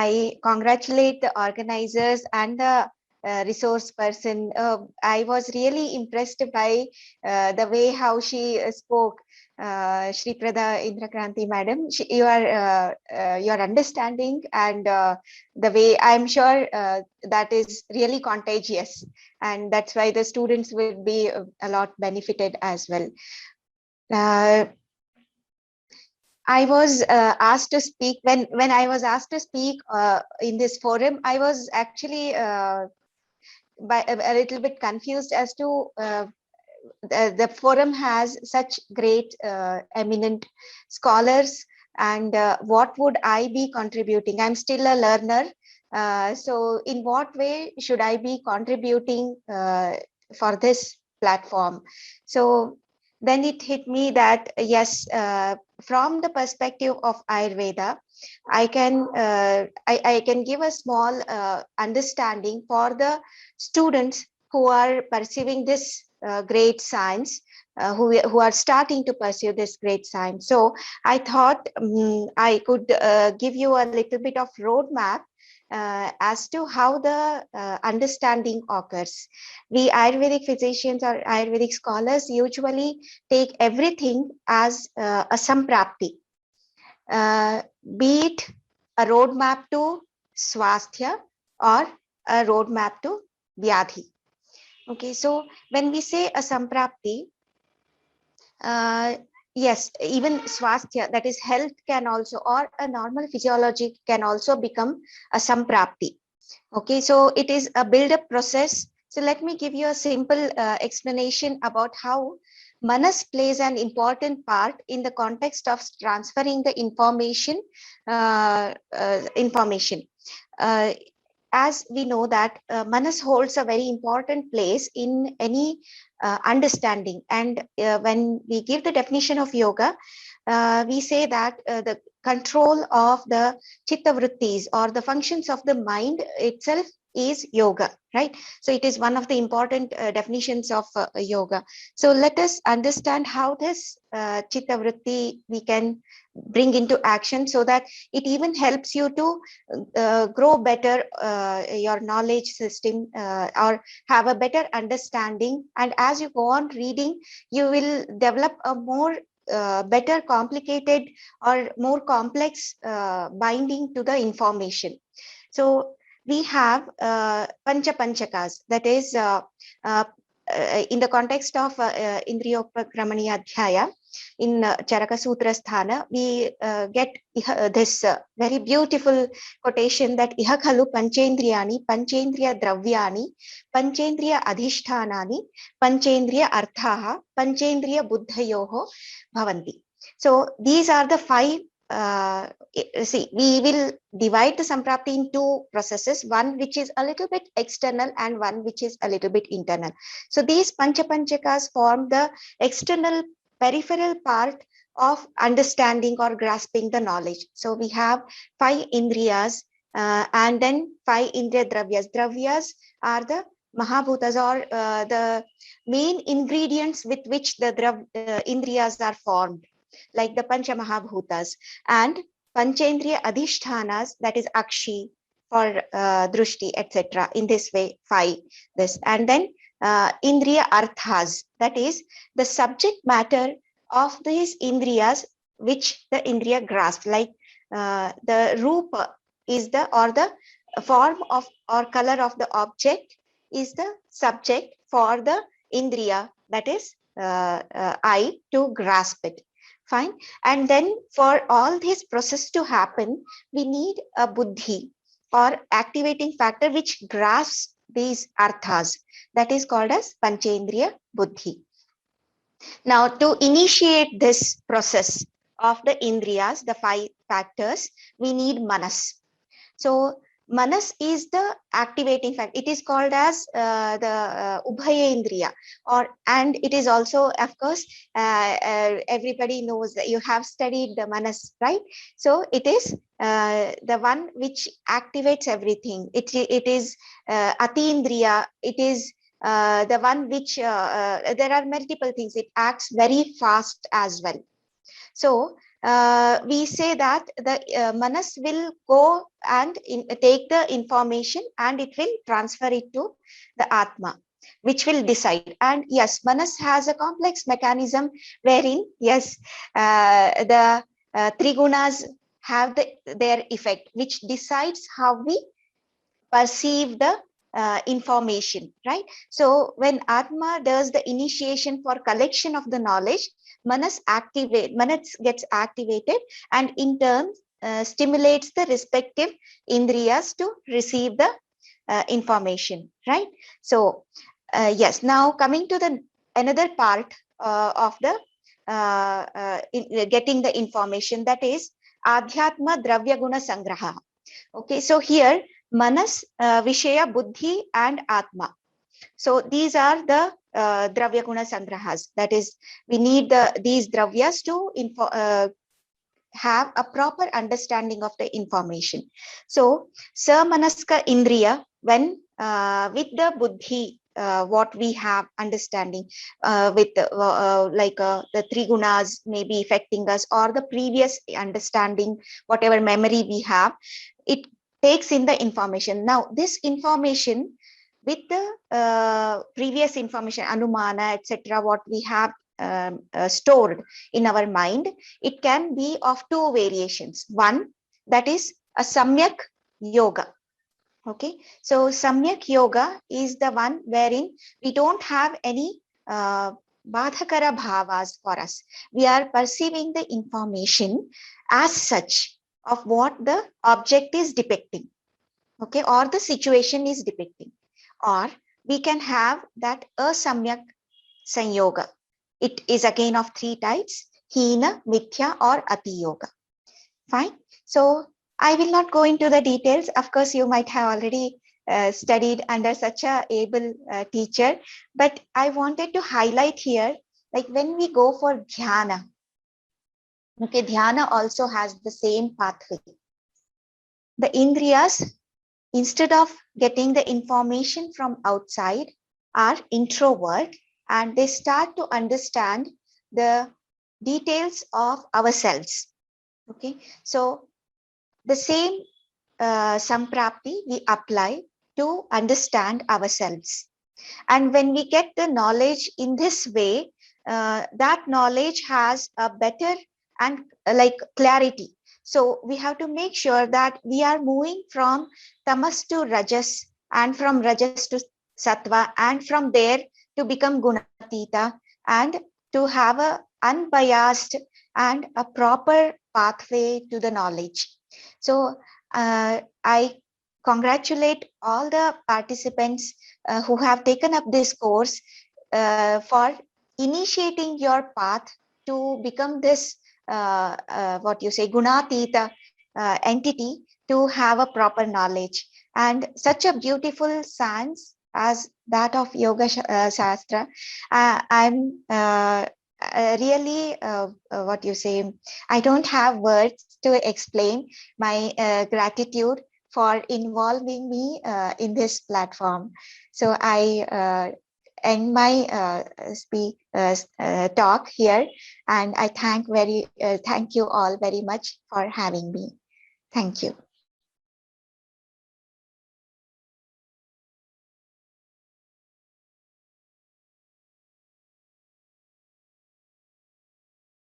I congratulate the organizers and the resource person. I was really impressed by the way how she spoke. Shri Prada Indrakranti madam, your understanding and the way, I'm sure that is really contagious, and that's why the students will be a lot benefited as well. I was asked to speak. When I was asked to speak in this forum, I was actually a little bit confused as to the forum has such great eminent scholars, and what would I be contributing? I'm still a learner, so in what way should I be contributing for this platform? So then it hit me that yes, from the perspective of Ayurveda, I can give a small understanding for the students who are pursuing this great science, who are starting to pursue this great science. So I thought I could give you a little bit of roadmap as to how the understanding occurs. We Ayurvedic physicians or Ayurvedic scholars usually take everything as a samprapti, be it a roadmap to swasthya or a roadmap to vyadhi. Okay, so when we say a samprapti, yes, even swasthya, that is health, can also, or a normal physiology can also become a samprapti. Okay, so it is a build-up process. So let me give you a simple explanation about how Manas plays an important part in the context of transferring the information. As we know that Manas holds a very important place in any understanding. And when we give the definition of yoga, we say that the control of the chitta vrittis or the functions of the mind itself is yoga, right? So it is one of the important definitions of yoga. So let us understand how this chitta vritti we can bring into action, so that it even helps you to grow better your knowledge system, or have a better understanding. And as you go on reading, you will develop a more better complicated or more complex binding to the information. So we have pancha panchakas, that is in the context of Indriyopakramaniya Adhyaya in Charaka Sutra Sthana, we get this very beautiful quotation that iha khalu panchendriyani panchendriya dravyani panchendriya adhishthanani panchendriya arthaha panchendriya buddhayoho bhavanti. So these are the five. See, we will divide the samprapti in two processes, one which is a little bit external and one which is a little bit internal. So these panchapanchakas form the external peripheral part of understanding or grasping the knowledge. So we have five indriyas and then five indriya dravyas. Dravyas are the mahabhutas, or the main ingredients with which the indriyas are formed, like the pancha mahabhutas, and panchendriya adhishthanas, that is akshi for drushti, etc. In this way, five this, and then indriya arthas, that is the subject matter of these indriyas which the indriya grasp, like the rupa is the, or the form of or color of the object is the subject for the indriya, that is eye, to grasp it. Fine. And then for all this process to happen, we need a buddhi or activating factor which grasps these arthas, that is called as panchendriya buddhi. Now, to initiate this process of the indriyas, the five factors, we need manas. So manas is the activating factor. It is called as the ubhaya indriya, and it is also, of course, everybody knows that you have studied the manas, right? So it is the one which activates everything. It is atindriya. It is the one which there are multiple things. It acts very fast as well. So we say that the manas will go and take the information and it will transfer it to the atma, which will decide. And yes, manas has a complex mechanism wherein, yes, the three gunas have their effect, which decides how we perceive the information, right? So when atma does the initiation for collection of the knowledge, manas gets activated, and in turn stimulates the respective indriyas to receive the information, right? So yes, now coming to the another part of the getting the information, that is adhyatma dravya guna sangraha. Okay, so here manas, vishaya, buddhi and atma. So these are the dravya guna sangrahas. That is, we need these dravyas to have a proper understanding of the information. So samanaska indriya, when with the buddhi, what we have understanding with the three gunas may be affecting us, or the previous understanding, whatever memory we have, it takes in the information. Now this information with the previous information, anumana, etc., what we have stored in our mind, it can be of two variations. One, that is a samyak yoga. Okay, so samyak yoga is the one wherein we don't have any badhakara bhavas for us. We are perceiving the information as such of what the object is depicting, okay, or the situation is depicting. Or we can have that asamyak sanyoga. It is again of three types: hina, mithya or ati yoga. Fine. So I will not go into the details. Of course, you might have already studied under such a able teacher, but I wanted to highlight here, like when we go for dhyana, okay, dhyana also has the same pathway. The indriyas, instead of getting the information from outside, are introvert, and they start to understand the details of ourselves. Okay, so the same samprapti we apply to understand ourselves. And when we get the knowledge in this way, that knowledge has a better and like clarity. So we have to make sure that we are moving from tamas to rajas, and from rajas to sattva, and from there to become gunatita, and to have a unbiased and a proper pathway to the knowledge. So I congratulate all the participants who have taken up this course for initiating your path to become this what you say gunatita entity, to have a proper knowledge. And such a beautiful science as that of yoga shastra, I'm really what you say, I don't have words to explain my gratitude for involving me in this platform. So I end my talk here, and I thank you all very much for having me. Thank you.